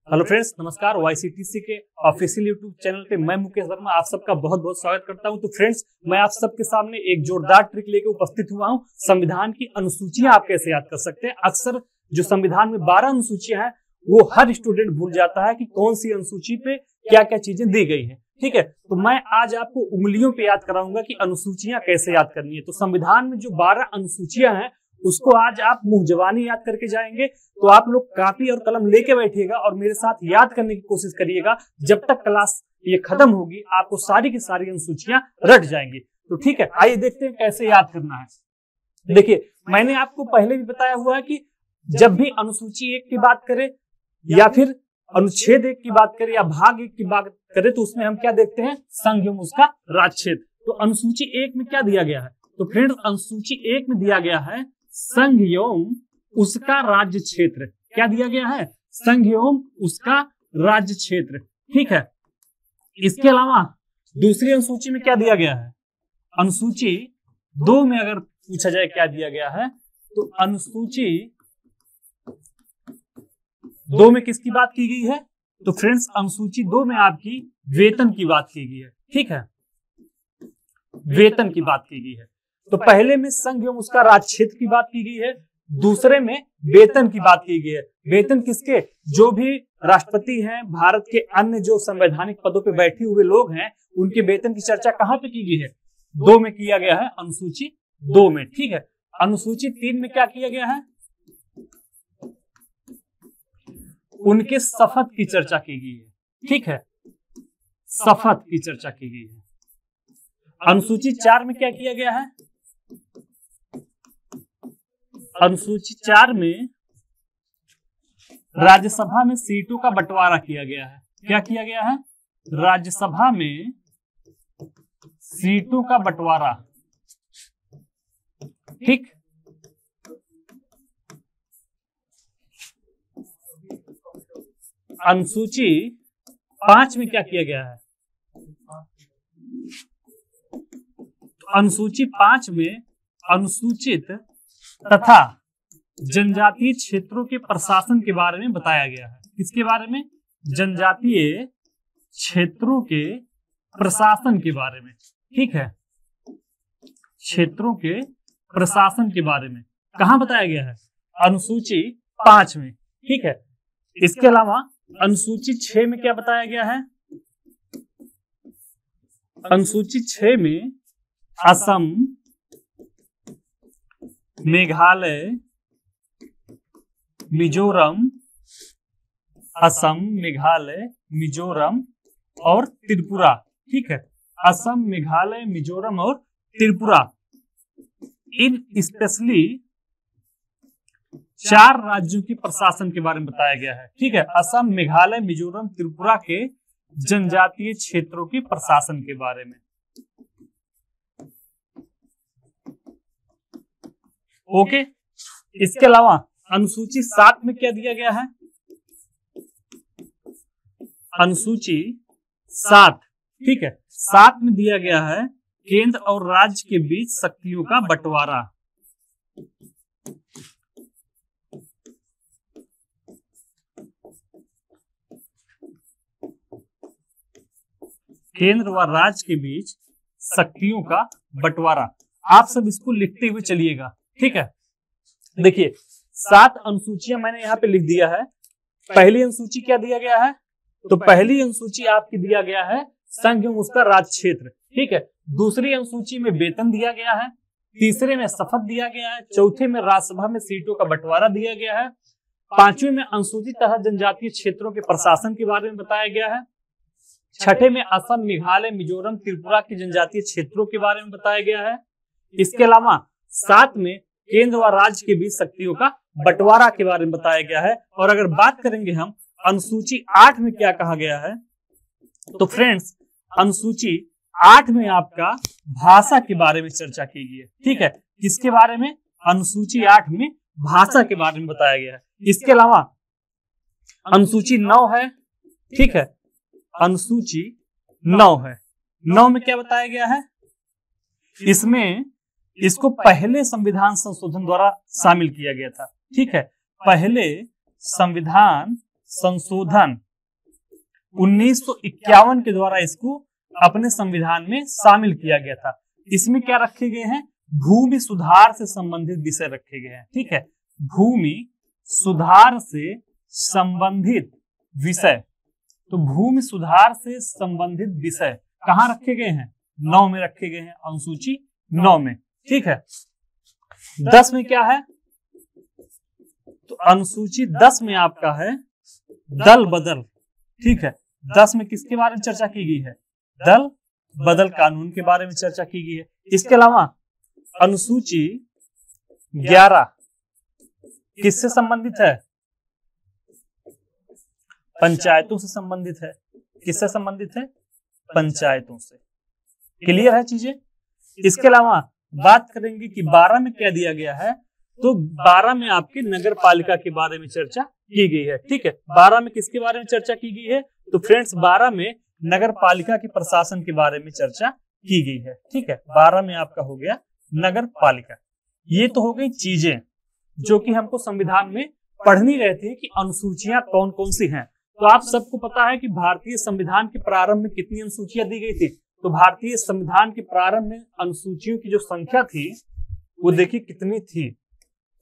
Hello friends, नमस्कार। वाईसीटीसी के official YouTube channel पे मैं मुकेश वर्मा आप सबका बहुत बहुत स्वागत करता हूं। तो फ्रेंड्स, मैं आप सबके सामने एक जोरदार ट्रिक लेके उपस्थित हुआ हूं। संविधान की अनुसूचियां आप कैसे याद कर सकते हैं। अक्सर जो संविधान में 12 अनुसूचियां हैं वो हर स्टूडेंट भूल जाता है कि कौन सी अनुसूची पे क्या क्या चीजें दी गई है। ठीक है, तो मैं आज आपको उंगलियों पे याद कराऊंगा कि अनुसूचियां कैसे याद करनी है। तो संविधान में जो 12 अनुसूचियां हैं उसको आज आप मुंह जबानी याद करके जाएंगे। तो आप लोग कापी और कलम लेके बैठिएगा और मेरे साथ याद करने की कोशिश करिएगा। जब तक क्लास ये खत्म होगी आपको सारी की सारी अनुसूचियां रट जाएंगी। तो ठीक है, आइए देखते हैं कैसे याद करना है। देखिए, मैंने आपको पहले भी बताया हुआ है कि जब भी अनुसूची 1 की बात करें या फिर अनुच्छेद 1 की बात करें या भाग 1 की बात करें तो उसमें हम क्या देखते हैं, संघ एवं उसका राज्यक्षेत्र। तो अनुसूची 1 में क्या दिया गया है? तो फ्रेंड्स, अनुसूची 1 में दिया गया है संघ एवं उसका राज्य क्षेत्र। क्या दिया गया है? संघ एवं उसका राज्य क्षेत्र। ठीक है, इसके अलावा दूसरी अनुसूची में क्या दिया गया है? अनुसूची 2 में अगर पूछा जाए क्या दिया गया है तो अनुसूची 2 में किसकी बात की गई है? तो फ्रेंड्स, अनुसूची 2 में आपकी वेतन की बात की गई है। ठीक है, वेतन की बात की गई है। तो पहले में संघ एवं उसका राज्य क्षेत्र की बात की गई है, दूसरे में वेतन की बात की गई है। वेतन किसके? जो भी राष्ट्रपति हैं, भारत के अन्य जो संवैधानिक पदों पे बैठे हुए लोग हैं, उनके वेतन की चर्चा कहां पे की गई है? 2 में किया गया है, अनुसूची 2 में। ठीक है, अनुसूची 3 में क्या किया गया है? उनके शपथ की चर्चा की गई है। ठीक है, शपथ की चर्चा की गई है। अनुसूची 4 में क्या किया गया है? अनुसूची 4 में राज्यसभा में सीटों का बंटवारा किया गया है। क्या किया गया है? राज्यसभा में सीटों का बंटवारा। ठीक, अनुसूची 5 में क्या किया गया है? अनुसूची 5 में अनुसूचित तथा जनजातीय क्षेत्रों के प्रशासन के बारे में बताया गया है। किसके बारे में? जनजातीय क्षेत्रों के प्रशासन के बारे में। ठीक है, क्षेत्रों के प्रशासन के बारे में कहां बताया गया है? अनुसूची 5 में। ठीक है, इसके अलावा अनुसूची 6 में क्या बताया गया है? अनुसूची 6 में असम, मेघालय, मिजोरम, असम, मेघालय, मिजोरम और त्रिपुरा। ठीक है, असम, मेघालय, मिजोरम और त्रिपुरा, इन स्पेशली 4 राज्यों की प्रशासन के बारे में बताया गया है। ठीक है, असम, मेघालय, मिजोरम, त्रिपुरा के जनजातीय क्षेत्रों की प्रशासन के बारे में। ओके, इसके अलावा अनुसूची 7 में क्या दिया गया है? अनुसूची 7, ठीक है, 7 में दिया गया है केंद्र और राज्य के बीच शक्तियों का बंटवारा। केंद्र व राज्य के बीच शक्तियों का बंटवारा। आप सब इसको लिखते हुए चलिएगा। ठीक है, देखिए 7 अनुसूचियां मैंने यहाँ पे लिख दिया है। पहली अनुसूची क्या दिया गया है? तो पहली अनुसूची आपकी दिया गया है संघ एवं उसका राज्य क्षेत्र। ठीक है, दूसरी अनुसूची में वेतन दिया गया है, तीसरे में शपथ दिया गया है, चौथे में राज्यसभा में सीटों का बंटवारा दिया गया है, 5वें में अनुसूचित तथा जनजातीय क्षेत्रों के प्रशासन के बारे में बताया गया है, 6ठे में असम, मेघालय, मिजोरम, त्रिपुरा के जनजातीय क्षेत्रों के बारे में बताया गया है। इसके अलावा 7 में केंद्र व राज्य के बीच शक्तियों का बंटवारा के बारे में बताया गया है। और अगर बात करेंगे हम अनुसूची 8 में क्या कहा गया है, तो फ्रेंड्स अनुसूची 8 में आपका भाषा के बारे में चर्चा की गई है। ठीक है, किसके बारे में? अनुसूची 8 में भाषा के बारे में बताया गया है। इसके अलावा अनुसूची 9 है। ठीक है, अनुसूची 9 है। 9 में क्या बताया गया है? इसमें इसको पहले संविधान संशोधन द्वारा शामिल किया गया था। ठीक है, पहले संविधान संशोधन 1951 के द्वारा इसको अपने संविधान में शामिल किया गया था। इसमें क्या रखे गए हैं, भूमि सुधार से संबंधित विषय रखे गए हैं। ठीक है, भूमि सुधार से संबंधित विषय, तो भूमि सुधार से संबंधित विषय कहाँ रखे गए हैं, 9 में रखे गए हैं, अनुसूची 9 में। ठीक है, 10 में क्या है, तो अनुसूची 10 में आपका है दल बदल। ठीक है, 10 में किसके बारे में चर्चा की गई है, दल बदल कानून के बारे में चर्चा की गई है। इसके अलावा अनुसूची 11 किससे संबंधित है, पंचायतों से संबंधित है। किससे संबंधित है, पंचायतों से। क्लियर है चीजें। इसके अलावा बात करेंगे कि 12 में क्या दिया गया है, तो 12 में आपकी नगर पालिका के बारे में चर्चा की गई है। ठीक है, 12 में किसके बारे में चर्चा की गई है, तो फ्रेंड्स 12 में नगर पालिका के प्रशासन के बारे में चर्चा की गई है। ठीक है, 12 में आपका हो गया नगर पालिका। ये तो हो गई चीजें जो कि हमको संविधान में पढ़नी रहती है कि अनुसूचियां कौन कौन सी हैं। तो आप सबको पता है कि भारतीय संविधान के प्रारंभ में कितनी अनुसूचियां दी गई थी, तो भारतीय संविधान के प्रारंभ में अनुसूचियों की जो संख्या थी वो देखिए कितनी थी,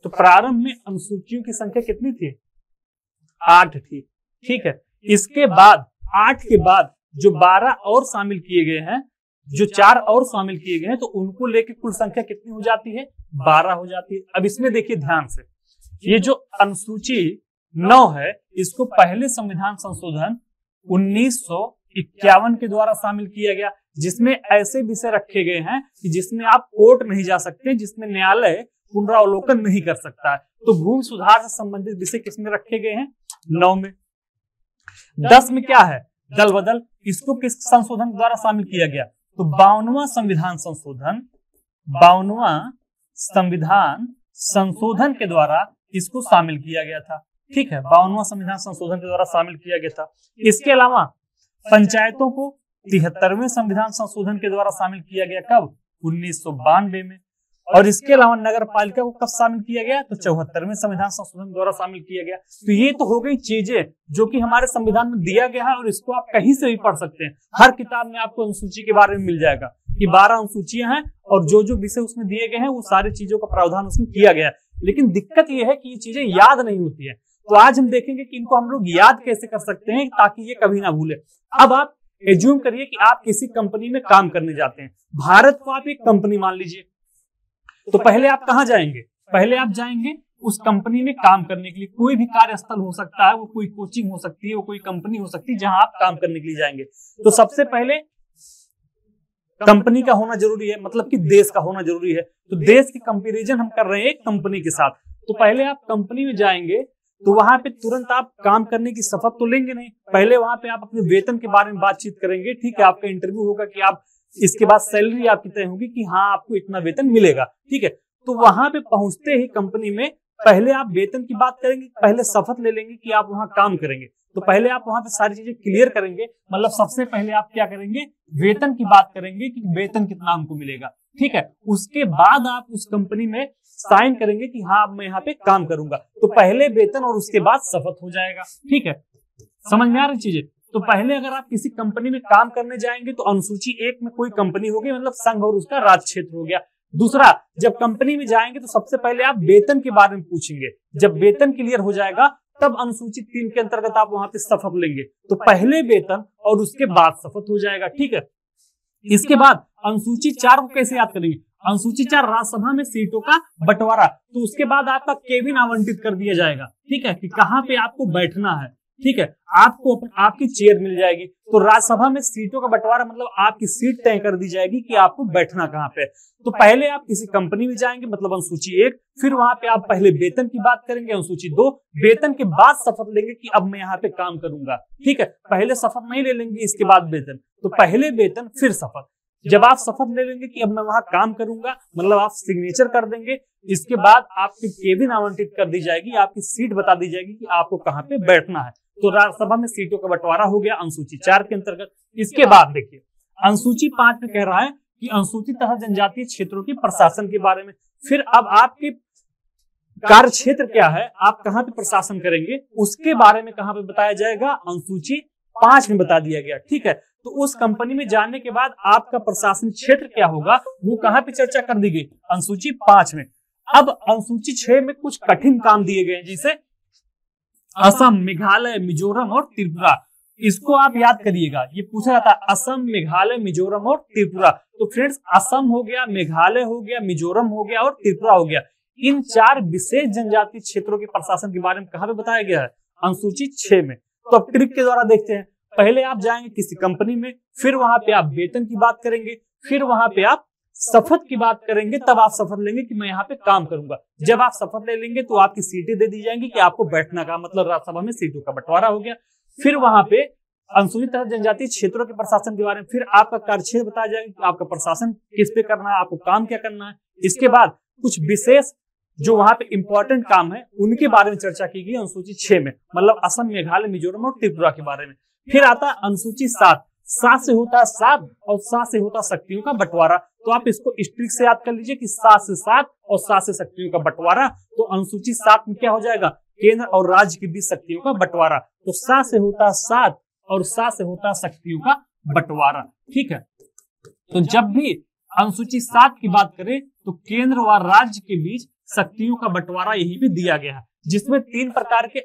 तो प्रारंभ में अनुसूचियों की संख्या कितनी थी, 8 थी। ठीक है, इसके बाद 8 के बाद जो 12 और शामिल किए गए हैं, जो 4 और शामिल किए गए हैं, तो उनको लेके कुल संख्या कितनी हो जाती है, 12 हो जाती है। अब इसमें देखिए ध्यान से, ये जो अनुसूची 9 है इसको पहले संविधान संशोधन 1951 के द्वारा शामिल किया गया, जिसमें ऐसे विषय रखे गए हैं कि जिसमें आप कोर्ट नहीं जा सकते, जिसमें न्यायालय पुनरावलोकन नहीं कर सकता है। तो भूमि सुधार से संबंधित विषय किसमें रखे गए हैं, 9 में। 10 में क्या है, दल बदल, इसको किस संशोधन द्वारा शामिल किया गया, तो 52वां संविधान संशोधन, 52वां संविधान संशोधन के द्वारा इसको शामिल किया गया था। ठीक है, 52वां संविधान संशोधन के द्वारा शामिल किया गया था। इसके अलावा पंचायतों को 73वें संविधान संशोधन के द्वारा शामिल किया गया, कब, 1992 में। और इसके अलावा नगर पालिका को कब शामिल किया गया, तो 74वें संविधान संशोधन द्वारा शामिल किया गया। तो ये तो हो गई चीजें जो कि हमारे संविधान में दिया गया है, और इसको आप कहीं से भी पढ़ सकते हैं। हर किताब में आपको अनुसूची के बारे में मिल जाएगा कि 12 अनुसूचियां हैं और जो जो विषय उसमें दिए गए हैं वो सारी चीजों का प्रावधान उसमें किया गया है। लेकिन दिक्कत यह है कि ये चीजें याद नहीं होती है। तो आज हम देखेंगे कि इनको हम लोग याद कैसे कर सकते हैं ताकि ये कभी ना भूले। अब आप एज्यूम करिए कि आप किसी कंपनी में काम करने जाते हैं, भारत को आप एक कंपनी मान लीजिए, तो पहले आप कहां जाएंगे, पहले आप जाएंगे उस कंपनी में काम करने के लिए। कोई भी कार्यस्थल हो सकता है, वो कोई कोचिंग हो सकती है, वो कोई कंपनी हो सकती है जहां आप काम करने के लिए जाएंगे। तो सबसे पहले कंपनी का होना जरूरी है, मतलब कि देश का होना जरूरी है। तो देश की कंपैरिजन हम कर रहे हैं एक कंपनी के साथ। तो पहले आप कंपनी में जाएंगे तो वहां पे तुरंत आप काम करने की शपथ तो लेंगे नहीं, पहले वहां पे आप अपने वेतन के बारे में बातचीत करेंगे। ठीक है, आपका इंटरव्यू होगा कि आप, इसके बाद सैलरी आपकी तय होगी कि हाँ आपको इतना वेतन मिलेगा। ठीक है, तो वहां पे पहुंचते ही कंपनी में पहले आप वेतन की बात करेंगे, पहले शपथ ले लेंगे कि आप वहां काम करेंगे। तो पहले आप वहां पे सारी चीजें क्लियर करेंगे, मतलब सबसे पहले आप क्या करेंगे, वेतन की बात करेंगे कि वेतन कितना हमको मिलेगा। ठीक है, उसके बाद आप उस कंपनी में साइन करेंगे कि हाँ मैं यहाँ पे काम करूंगा। तो पहले वेतन और उसके बाद शपथ हो जाएगा। ठीक है, समझ में आ रही चीजें। तो पहले अगर आप किसी कंपनी में काम करने जाएंगे तो अनुसूची 1 में कोई कंपनी होगी, मतलब संघ और उसका राज्य क्षेत्र हो गया। दूसरा, जब कंपनी में जाएंगे तो सबसे पहले आप वेतन के बारे में पूछेंगे। जब वेतन क्लियर हो जाएगा तब अनुसूची 3 के अंतर्गत आप वहां पे शपथ लेंगे। तो पहले वेतन और उसके बाद शपथ हो जाएगा। ठीक है, इसके बाद अनुसूची 4 को कैसे याद करेंगे, अनुसूची 4 राज्यसभा में सीटों का बंटवारा। तो उसके बाद आपका केबिन आवंटित कर दिया जाएगा। ठीक है, कि कहां पे आपको बैठना है। ठीक है, आपको आपकी चेयर मिल जाएगी। तो राज्यसभा में सीटों का बंटवारा मतलब आपकी सीट तय कर दी जाएगी कि आपको बैठना कहां पे। तो पहले आप किसी कंपनी में जाएंगे, मतलब अनुसूची 1, फिर वहां पे आप पहले वेतन की बात करेंगे, अनुसूची 2, वेतन के बाद शपथ लेंगे कि अब मैं यहाँ पे काम करूंगा। ठीक है, पहले शपथ नहीं ले लेंगे, इसके बाद वेतन। तो पहले वेतन फिर शपथ। जब आप शपथ ले लेंगे कि अब मैं वहां काम करूंगा, मतलब आप सिग्नेचर कर देंगे, इसके बाद आपकी केबिन आवंटित कर दी जाएगी, आपकी सीट बता दी जाएगी कि आपको कहां पे बैठना है। तो राज्यसभा में सीटों का बंटवारा हो गया अनुसूची 4 के अंतर्गत। इसके बाद देखिए अनुसूची 5 में कह रहा है कि अनुसूचित तथा जनजातीय क्षेत्रों के प्रशासन के बारे में। फिर अब आपके कार्य क्षेत्र क्या है, आप कहां पे प्रशासन करेंगे, उसके बारे में कहां पे बताया जाएगा, अनुसूची 5 में बता दिया गया। ठीक है, तो उस कंपनी में जाने के बाद आपका प्रशासन क्षेत्र क्या होगा वो कहां पे चर्चा कर दी गई, अनुसूची 5 में। अब अनुसूची 6 में कुछ कठिन काम दिए गए, जैसे असम, मेघालय, मिजोरम और त्रिपुरा। इसको आप याद करिएगा, ये पूछा जाता है असम, मेघालय, मिजोरम और त्रिपुरा। तो फ्रेंड्स, असम हो गया, मेघालय हो गया, मिजोरम हो गया और त्रिपुरा हो गया। इन 4 विशेष जनजाति क्षेत्रों के प्रशासन के बारे में कहां पे बताया गया है, अनुसूची 6 में। तो अब ट्रिक के द्वारा देखते हैं। पहले आप जाएंगे किसी कंपनी में, फिर वहां पे आप वेतन की बात करेंगे, फिर वहां पे आप शपथ की बात करेंगे, तब आप शपथ लेंगे कि मैं यहाँ पे काम करूंगा। जब आप शपथ ले लेंगे तो आपकी सीटें दे दी जाएंगी कि आपको बैठना का, मतलब राज्यसभा में सीटों का बंटवारा हो गया। फिर वहां पे अनुसूचित जनजाति क्षेत्रों के प्रशासन के बारे में फिर आपका कार्यक्षेत्र बताया जाएगा कि आपका प्रशासन किस पे करना है, आपको काम क्या करना है। इसके बाद कुछ विशेष जो वहां पे इंपॉर्टेंट काम है उनके बारे में चर्चा की गई अनुसूची 6 में, मतलब असम, मेघालय, मिजोरम और त्रिपुरा के बारे में। फिर आता है अनुसूची 7। 7 से होता है 7 और 7 से होता है शक्तियों का बंटवारा। तो आप इसको स्ट्रिक से याद कर लीजिए कि 7 से 7 और 7 से शक्तियों का बंटवारा। तो अनुसूची 7 में क्या हो जाएगा, केंद्र और राज्य के बीच शक्तियों का बंटवारा। तो 7 से होता है 7 और 7 से होता है शक्तियों का बंटवारा। ठीक है, तो जब भी अनुसूची 7 की बात करें तो केंद्र व राज्य के बीच शक्तियों का बंटवारा यहीं पे दिया गया है, जिसमें 3 प्रकार के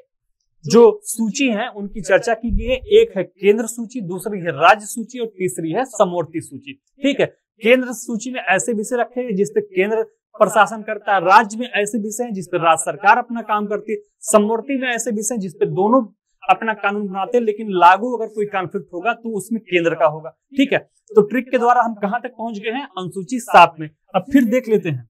जो सूची है उनकी चर्चा की गई है। एक है केंद्र सूची, दूसरी है राज्य सूची और तीसरी है समवर्ती सूची। ठीक है, केंद्र सूची में ऐसे विषय रखे हैं जिसपे केंद्र प्रशासन करता है, राज्य में ऐसे विषय हैं जिसपे राज्य सरकार अपना काम करती है, समवर्ती में ऐसे विषय जिसपे दोनों अपना कानून बनाते हैं, लेकिन लागू अगर कोई कॉन्फ्लिक्ट होगा तो उसमें केंद्र का होगा। ठीक है, तो ट्रिक के द्वारा हम कहां तक पहुंच गए हैं, अनुसूची 7 में। अब फिर देख लेते हैं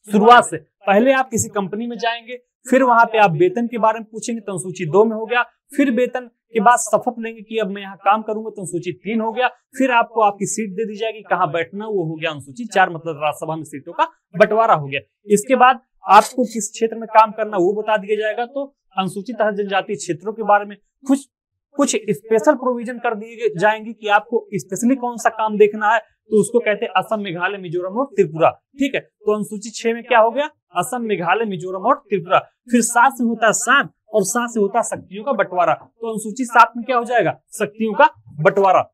शुरुआत से। पहले आप किसी कंपनी में जाएंगे, फिर वहां पे आप वेतन के बारे में पूछेंगे तो अनुसूची 2 में हो गया। फिर वेतन के बाद शपथ लेंगे कि अब मैं यहाँ काम करूंगा तो अनुसूची 3 हो गया। फिर आपको आपकी सीट दे दी जाएगी, कहाँ बैठना वो हो गया अनुसूची 4, मतलब राज्यसभा में सीटों का बंटवारा हो गया। इसके बाद आपको किस क्षेत्र में काम करना वो बता दिया जाएगा। तो अनुसूचित जनजाति क्षेत्रों के बारे में कुछ स्पेशल प्रोविजन कर दिए जाएंगे कि आपको स्पेशली कौन सा काम देखना है, तो उसको कहते हैं असम, मेघालय, मिजोरम और त्रिपुरा। ठीक है, तो अनुसूची 6 में क्या हो गया, असम, मेघालय, मिजोरम और त्रिपुरा। फिर 7 से होता है 7 और 7 से होता है शक्तियों का बंटवारा। तो अनुसूची 7 में क्या हो जाएगा, शक्तियों का बंटवारा।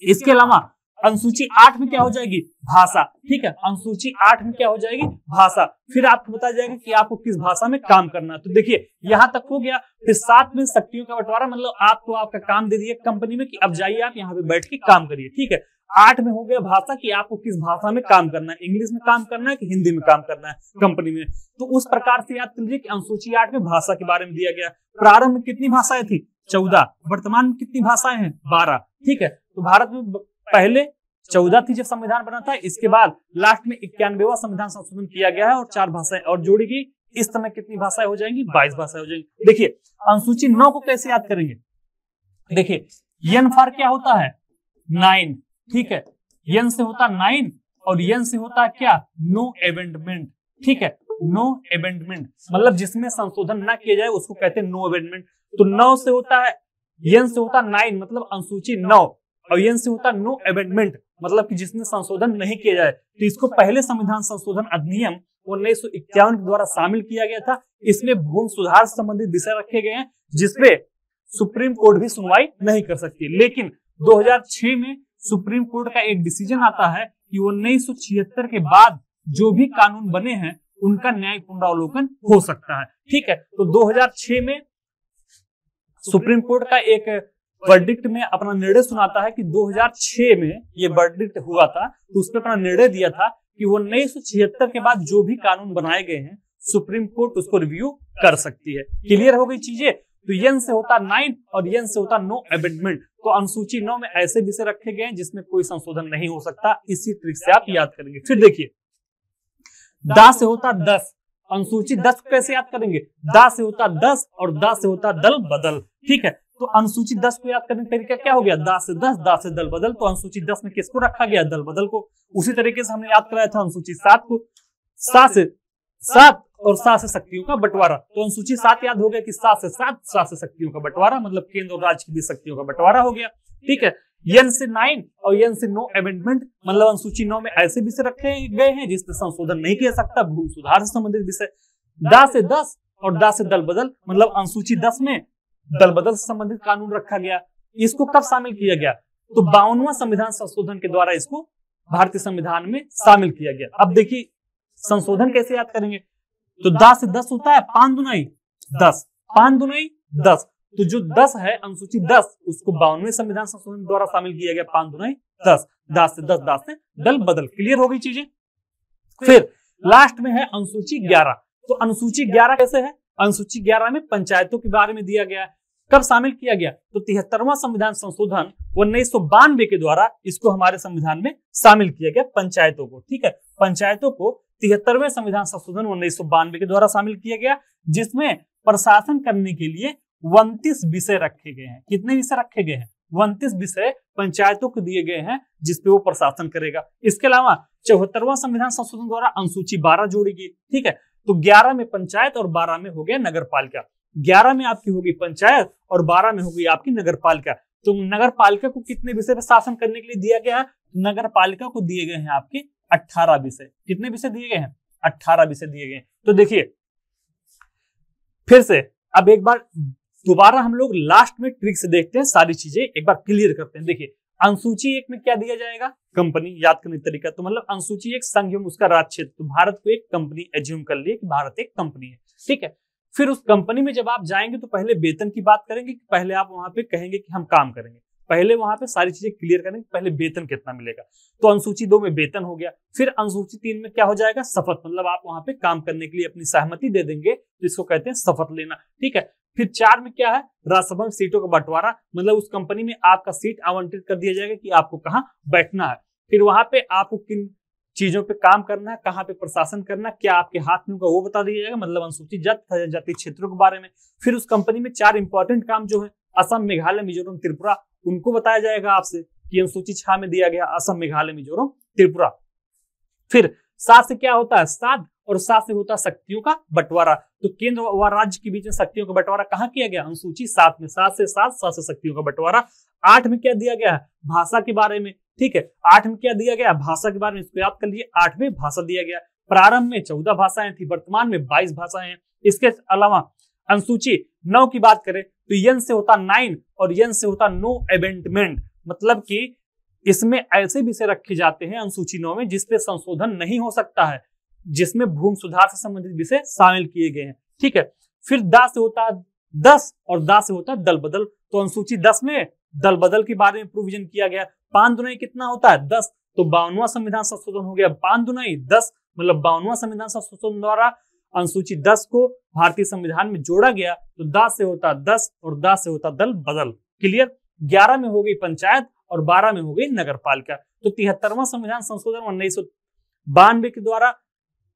इसके अलावा अनुसूची 8 में क्या हो जाएगी, भाषा। ठीक है, अनुसूची 8 में क्या हो जाएगी, भाषा। फिर आपको बताया जाएगा कि आपको किस भाषा में काम करना है। तो देखिए यहां तक हो गया। फिर 7 में शक्तियों का बंटवारा, मतलब आपको आपका काम दे दिया कंपनी में कि अब जाइए आप यहाँ पे बैठ के काम करिए। ठीक है, 8 में हो गया भाषा कि आपको किस भाषा में काम करना है, इंग्लिश में काम करना है कि हिंदी में काम करना है कंपनी में। तो उस प्रकार से याद कर लीजिए कि अनुसूची 8 में भाषा के बारे में दिया गया। प्रारंभ में कितनी भाषाएं थी, 14। वर्तमान में कितनी भाषाएं हैं, 12। ठीक है, तो भारत में पहले 14 थी जब संविधान बना था। इसके बाद लास्ट में 91वां संविधान संशोधन किया गया है और 4 भाषाएं और जोड़ी गई। इस समय कितनी भाषाएं हो जाएंगी, 22 भाषाएं हो जाएंगी। देखिए अनुसूची 9 को कैसे याद करेंगे, देखिए एन फॉर क्या होता है, 9। ठीक है, एन से होता 9 और एन से होता है क्या, नो अमेंडमेंट। ठीक है, नो अमेंडमेंट मतलब जिसमें संशोधन ना किया जाए उसको कहते हैं नो अमेंडमेंट। तो 9 से होता है, एन से होता 9 मतलब अनुसूची 9 और एन से होता नो अमेंडमेंट मतलब कि जिसमें संशोधन नहीं किया जाए। तो इसको पहले संविधान संशोधन अधिनियम 1951 के द्वारा शामिल किया गया था। इसमें भूमि सुधार से संबंधित विषय रखे गए हैं जिसपे सुप्रीम कोर्ट भी सुनवाई नहीं कर सकती। लेकिन 2006 में सुप्रीम कोर्ट का एक डिसीजन आता है कि 1976 के बाद जो भी कानून बने हैं उनका न्यायिक पुनरावलोकन हो सकता है। ठीक है, तो 2006 में सुप्रीम कोर्ट का एक वर्डिक्ट में अपना निर्णय सुनाता है कि 2006 में ये वर्डिक्ट हुआ था, तो उस पर अपना निर्णय दिया था कि 1976 के बाद जो भी कानून बनाए गए हैं सुप्रीम कोर्ट उसको रिव्यू कर सकती है। क्लियर हो गई चीजें। तो एन से होता 9 और एन से होता नो अमेंडमेंट। तो अनुसूची 9 में ऐसे विषय रखे गए हैं जिसमें कोई संशोधन नहीं हो सकता। इसी ट्रिक से आप याद करेंगे। फिर देखिए दा से होता 10। अनुसूची 10 को कैसे याद करेंगे, दा से होता 10 और दा से होता दल बदल। ठीक है, तो अनुसूची 10 को याद करने का तरीका क्या हो गया, दा से 10, दा से दल बदल। तो अनुसूची 10 में किसको रखा गया, दल बदल को। उसी तरीके से हमने याद कराया था अनुसूची 7 को, 7 से 7 और 7 से शक्तियों का बंटवारा। तो अनुसूची 7 याद हो गया कि 7 से 7, 7 से शक्तियों का बंटवारा मतलब केंद्र और राज्य के बीच शक्तियों का बंटवारा हो गया। ठीक है, एन से 9 और एन से नो अमेंडमेंट मतलब अनुसूची 9 में ऐसे विषय रखे गए हैं जिसमें संशोधन नहीं किया सकता, भूमि सुधार से संबंधित विषय। दा से 10 और दा से दल बदल, मतलब अनुसूची 10 में दल बदल से संबंधित कानून रखा गया। इसको कब शामिल किया गया? तो 52वां संविधान संशोधन के द्वारा इसको भारतीय संविधान में शामिल किया गया। अब देखिए संशोधन कैसे याद करेंगे, तो 10 से 10 होता है 5 दुनाई 10, 5 दुनाई 10, तो जो 10 है अनुसूची 10 उसको 52वें संविधान संशोधन द्वारा शामिल किया गया, 5 दुनाई 10, 10 से 10, 10 से दल बदल। क्लियर हो गई चीजें। फिर लास्ट में है अनुसूची 11। तो अनुसूची 11 कैसे है? अनुसूची 11 में पंचायतों के बारे में दिया गया है। कब शामिल किया गया? तो 73वां संविधान संशोधन 1992 के द्वारा इसको हमारे संविधान में शामिल किया गया, पंचायतों को। ठीक है, पंचायतों को 73वें संविधान संशोधन 1992 के द्वारा शामिल किया गया, जिसमें प्रशासन करने के लिए 29 विषय रखे गए हैं। कितने विषय रखे गए हैं? 29 विषय पंचायतों को दिए गए हैं जिसपे वो प्रशासन करेगा। इसके अलावा 74वां संविधान संशोधन द्वारा अनुसूची 12 जोड़ी गई। ठीक है, तो 11 में पंचायत और 12 में हो गया नगर पालिका। 11 में आपकी होगी पंचायत और 12 में होगी आपकी नगर पालिका। तो नगर पालिका को कितने विषय पर शासन करने के लिए दिया गया है? नगर पालिका को दिए गए हैं आपके 18 विषय। कितने विषय दिए गए हैं? 18 विषय दिए गए हैं। तो देखिए फिर से अब एक बार दोबारा हम लोग लास्ट में ट्रिक से देखते हैं, सारी चीजें एक बार क्लियर करते हैं। देखिए अनुसूची 1 में क्या दिया जाएगा? कंपनी। याद करने का तरीका, तो मतलब अनुसूची 1 संघ एवं उसका राज्य क्षेत्र, तो भारत को एक कंपनी एज्यूम कर लिए कि भारत एक कंपनी है। ठीक है, फिर उस कंपनी में जब आप जाएंगे तो पहले वेतन की बात करेंगे कि पहले आप वहां पे कहेंगे कि हम काम करेंगे, पहले वहां पे सारी चीजें क्लियर करेंगे, पहले वेतन कितना मिलेगा। तो अनुसूची 2 में वेतन हो गया। फिर अनुसूची 3 में क्या हो जाएगा? शपथ, मतलब आप वहां पे काम करने के लिए अपनी सहमति दे देंगे, तो इसको कहते हैं शपथ लेना। ठीक है, फिर 4 में क्या है? राज्यसभा में सीटों का बंटवारा, मतलब उस कंपनी में आपका सीट आवंटित कर दिया जाएगा कि आपको कहाँ बैठना है। फिर वहां पे आपको किन चीजों पे काम करना है, कहाँ पे प्रशासन करना, क्या आपके हाथ में होगा वो बता दिया जाएगा, मतलब अनुसूचित जाति क्षेत्रों के बारे में। फिर उस कंपनी में 4 इंपॉर्टेंट काम जो है असम, मेघालय, मिजोरम, त्रिपुरा, उनको बताया जाएगा आपसे कि अनुसूची 6 में दिया गया असम, मेघालय, मिजोरम, त्रिपुरा। फिर 7 से क्या होता है? 7 और 7 से होता है शक्तियों का बंटवारा। तो केंद्र व राज्य के बीच में शक्तियों का बंटवारा कहाँ किया गया? अनुसूची 7 में। 7 से 7 से शक्तियों का बंटवारा। 8 में क्या दिया गया है? भाषा के बारे में। ठीक है, 8 में क्या दिया गया? भाषा के बारे में, इसको याद कर लिए। 8 में भाषा दिया गया। प्रारंभ में 14 भाषाएं थी, वर्तमान में 22 भाषाएं हैं। इसके अलावा अनुसूची 9 की बात करें तो यन से होता 9 और यन से होता नो अमेंडमेंट, मतलब कि इसमें ऐसे विषय रखे जाते हैं अनुसूची 9 में जिसपे संशोधन नहीं हो सकता है, जिसमें भूमि सुधार से संबंधित विषय शामिल किए गए हैं। ठीक है, फिर दा से होता है 10 और दा से होता है दल बदल। तो अनुसूची 10 में दल बदल के बारे में प्रोविजन किया गया। 5 दुनाई कितना होता है? 10, तो 52वां संविधान संशोधन हो गया। 5 दुनाई 10, मतलब 52वां संविधान संशोधन द्वारा अनुसूची 10 को भारतीय संविधान में जोड़ा गया। तो दा से होता 10 और दा से होता दल बदल। क्लियर। 11 में हो गई पंचायत और 12 में हो गई नगर पालिका। तो 73वां संविधान संशोधन 1992 के द्वारा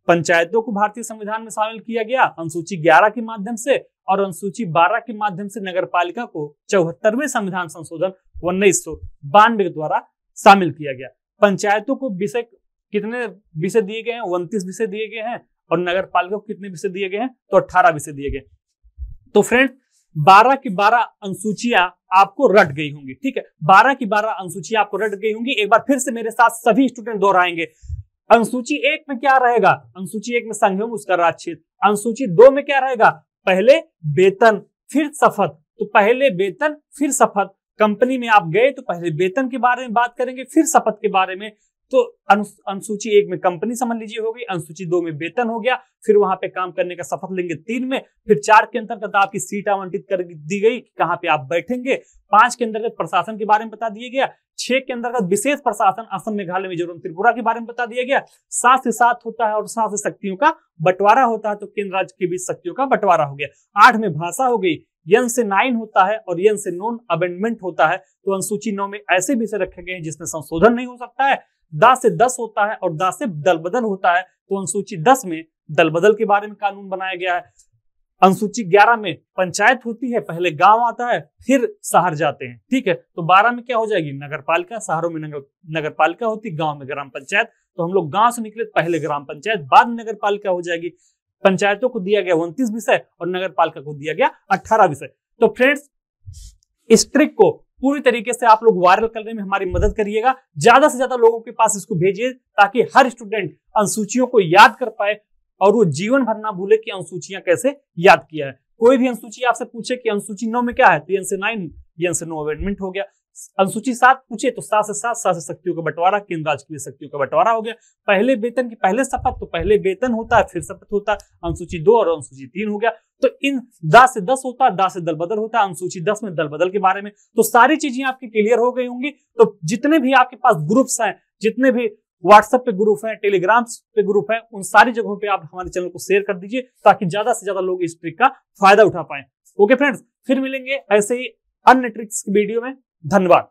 पंचायतों को भारतीय संविधान में शामिल किया गया अनुसूची 11 के माध्यम से, और अनुसूची 12 के माध्यम से नगर पालिका को 74वें संविधान संशोधन 1992 के द्वारा शामिल किया गया। पंचायतों को विषय कितने विषय दिए गए हैं? 29 विषय दिए गए हैं। और नगर पालिका को कितने विषय दिए गए हैं? तो 18 विषय दिए गए। तो फ्रेंड 12 की 12 अनुसूचियां आपको रट गई होंगी। ठीक है, 12 की 12 अनुसूचियां आपको रट गई होंगी। एक बार फिर से मेरे साथ सभी स्टूडेंट दोहराएंगे। अनुसूची 1 में क्या रहेगा? अनुसूची 1 में संघ एवं उसका राज्य क्षेत्र। अनुसूची 2 में क्या रहेगा? पहले वेतन फिर शपथ। तो पहले वेतन फिर शपथ। कंपनी में आप गए तो पहले वेतन के बारे में बात करेंगे, फिर शपथ के बारे में। तो अनुसूची 1 में कंपनी समझ लीजिए हो गई, अनुसूची 2 में वेतन हो गया, फिर वहां पे काम करने का शपथ लेंगे 3 में, फिर 4 के अंतर्गत आपकी सीट आवंटित कर दी गई कहां पे आप बैठेंगे, 5 के अंतर्गत प्रशासन के बारे में बता दिया गया, 6 के अंतर्गत विशेष प्रशासन असम, मेघालय, मिजोरम, त्रिपुरा के बारे में बता दिया गया, 7 से 7 होता है और 7 से शक्तियों का बंटवारा होता है, तो केंद्र राज्य के बीच शक्तियों का बंटवारा हो गया। 8 में भाषा हो गई, यन से 9 होता है और यन से नॉन अमेंडमेंट होता है। तो अनुसूची 9 में ऐसे विषय रखे गए हैं जिसमें संशोधन नहीं हो सकता है। दा से 10 होता है और दा से दल बदल होता है। तो अनुसूची 10 में दल बदल के बारे में कानून बनाया गया है। अनुसूची 11 में पंचायत होती है, पहले गांव आता है फिर शहर जाते हैं। ठीक है, तो 12 में क्या हो जाएगी? नगर पालिका। शहरों में नगर पालिका होती, गांव में ग्राम पंचायत। तो हम लोग गांव से निकले, पहले ग्राम पंचायत, बाद में नगर पालिका हो जाएगी। पंचायतों को दिया गया 29 विषय और नगर पालिका को दिया गया 18 विषय। तो फ्रेंड्स इस ट्रिक को पूरी तरीके से आप लोग वायरल करने में हमारी मदद करिएगा। ज्यादा से ज्यादा लोगों के पास इसको भेजिए ताकि हर स्टूडेंट अनुसूचियों को याद कर पाए और वो जीवन भर ना भूले कि अनुसूचियां कैसे याद किया है। कोई भी अनुसूची आपसे पूछे कि अनुसूची 9 में क्या है, तो एन से 9, एन से 9 अमेंडमेंट हो गया। अनुसूची 7 पूछे तो 7 से 7, 7 से शक्तियों का बंटवारा, केंद्र राज्य की शक्तियों का बंटवारा हो गया। पहले वेतन की पहले शपथ, तो पहले वेतन होता है फिर शपथ होता है। अनुसूची 2 और अनुसूची 3 हो गया। तो इन 10 से 10 होता है, 10 से दल बदल होता है, अनुसूची 10 में दल बदल के बारे में। तो सारी चीजें आपकी क्लियर हो गई होंगी। तो जितने भी आपके पास ग्रुप्स हैं, जितने भी व्हाट्सएप पे ग्रुप है, टेलीग्राम पे ग्रुप है, उन सारी जगहों पे आप हमारे चैनल को शेयर कर दीजिए ताकि ज्यादा से ज्यादा लोग इस ट्रिक का फायदा उठा पाए। ओके फ्रेंड्स, फिर मिलेंगे ऐसे ही अन्य ट्रिक्स की वीडियो में। धन्यवाद।